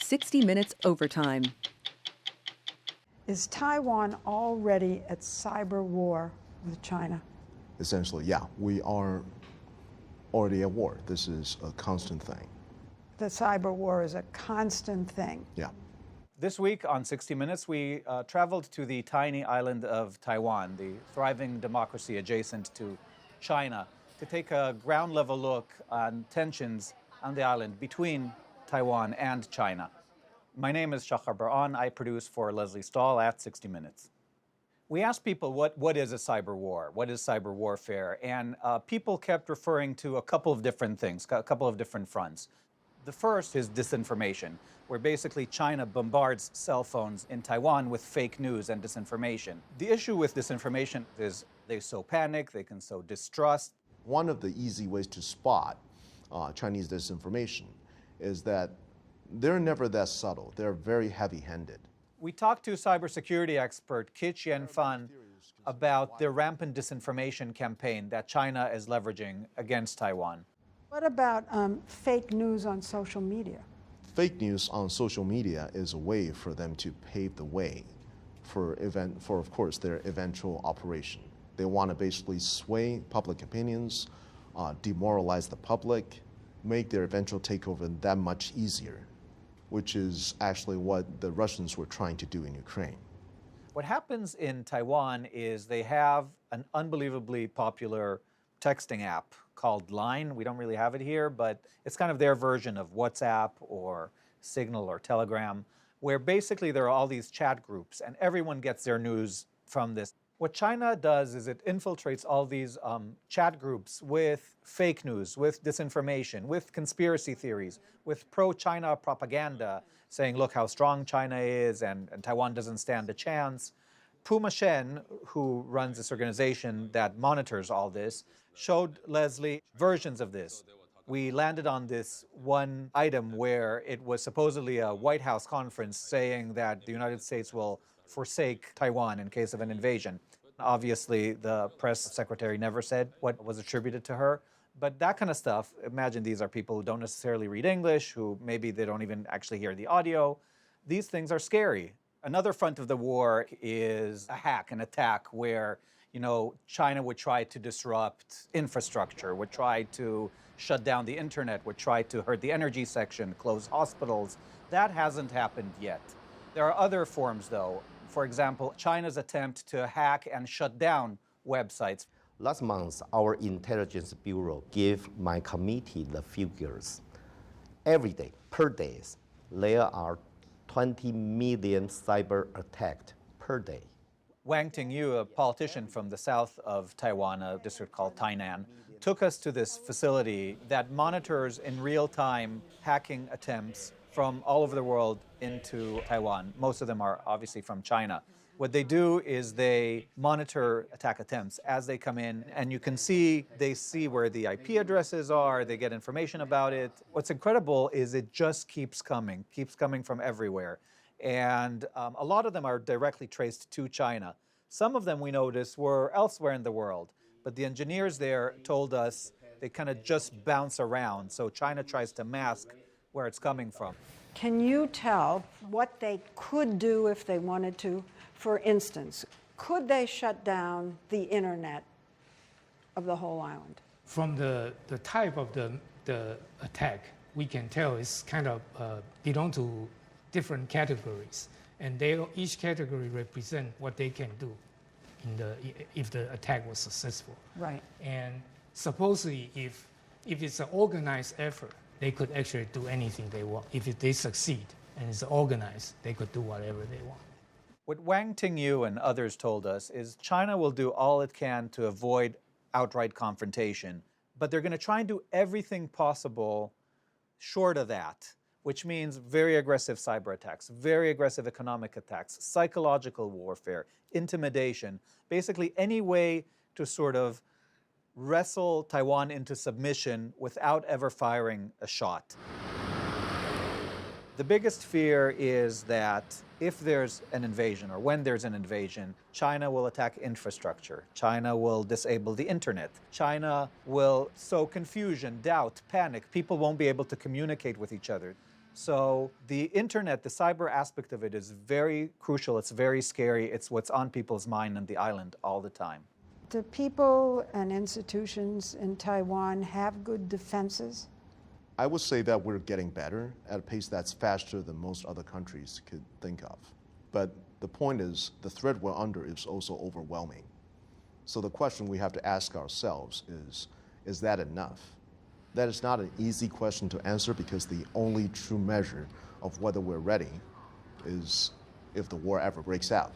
60 Minutes Overtime. Is Taiwan already at cyber war with China? Essentially, yeah, we are already at war. This is a constant thing. The cyber war is a constant thing. Yeah. This week on 60 Minutes, we traveled to the tiny island of Taiwan, the thriving democracy adjacent to China, to take a ground-level look on tensions on the island between Taiwan and China. My name is Shachar Baran. I produce for Leslie Stahl at 60 Minutes. We asked people what is a cyber war, what is cyber warfare, and people kept referring to a couple of different things, a couple of different fronts. The first is disinformation, where basically China bombards cell phones in Taiwan with fake news and disinformation. The issue with disinformation is they sow panic, they can sow distrust. One of the easy ways to spot Chinese disinformation is that they're never that subtle. They're very heavy-handed. We talked to cybersecurity expert Kit Yen-fan about the rampant disinformation campaign that China is leveraging against Taiwan. What about fake news on social media? Fake news on social media is a way for them to pave the way for of course, their eventual operation. They want to basically sway public opinions, demoralize the public, make their eventual takeover that much easier, which is actually what the Russians were trying to do in Ukraine. What happens in Taiwan is they have an unbelievably popular texting app called Line. We don't really have it here, but it's kind of their version of WhatsApp or Signal or Telegram, where basically there are all these chat groups and everyone gets their news from this. What China does is it infiltrates all these chat groups with fake news, with disinformation, with conspiracy theories, with pro-China propaganda, saying, look how strong China is and Taiwan doesn't stand a chance. Puma Shen, who runs this organization that monitors all this, showed Leslie versions of this. We landed on this one item where it was supposedly a White House conference saying that the United States will forsake Taiwan in case of an invasion. Obviously, the press secretary never said what was attributed to her. But that kind of stuff, imagine these are people who don't necessarily read English, who maybe they don't even actually hear the audio. These things are scary. Another front of the war is a hack, an attack where, China would try to disrupt infrastructure, would try to shut down the internet, would try to hurt the energy section, close hospitals. That hasn't happened yet. There are other forms, though. For example, China's attempt to hack and shut down websites. Last month, our intelligence bureau gave my committee the figures. Every day, per day, there are 20 million cyber attacks per day. Wang Tingyu, a politician from the south of Taiwan, a district called Tainan, took us to this facility that monitors in real time hacking attempts from all over the world into Taiwan. Most of them are obviously from China. What they do is they monitor attack attempts as they come in, and you can see, they see where the IP addresses are, they get information about it. What's incredible is it just keeps coming from everywhere. And a lot of them are directly traced to China. Some of them we noticed were elsewhere in the world, but the engineers there told us they kind of just bounce around, so China tries to mask where it's coming from. Can you tell what they could do if they wanted to? For instance, could they shut down the internet of the whole island? From the type of the attack, we can tell it's kind of belong to different categories, and each category represent what they can do if the attack was successful. Right. And supposedly, if it's an organized effort, they could actually do anything they want. If they succeed and it's organized, they could do whatever they want. What Wang Tingyu and others told us is China will do all it can to avoid outright confrontation, but they're going to try and do everything possible short of that, which means very aggressive cyber attacks, very aggressive economic attacks, psychological warfare, intimidation, basically any way to sort of wrestle Taiwan into submission without ever firing a shot. The biggest fear is that if there's an invasion or when there's an invasion, China will attack infrastructure. China will disable the internet. China will sow confusion, doubt, panic. People won't be able to communicate with each other. So the internet, the cyber aspect of it is very crucial. It's very scary. It's what's on people's mind on the island all the time. Do people and institutions in Taiwan have good defenses? I would say that we're getting better at a pace that's faster than most other countries could think of. But the point is, the threat we're under is also overwhelming. So the question we have to ask ourselves is that enough? That is not an easy question to answer because the only true measure of whether we're ready is if the war ever breaks out.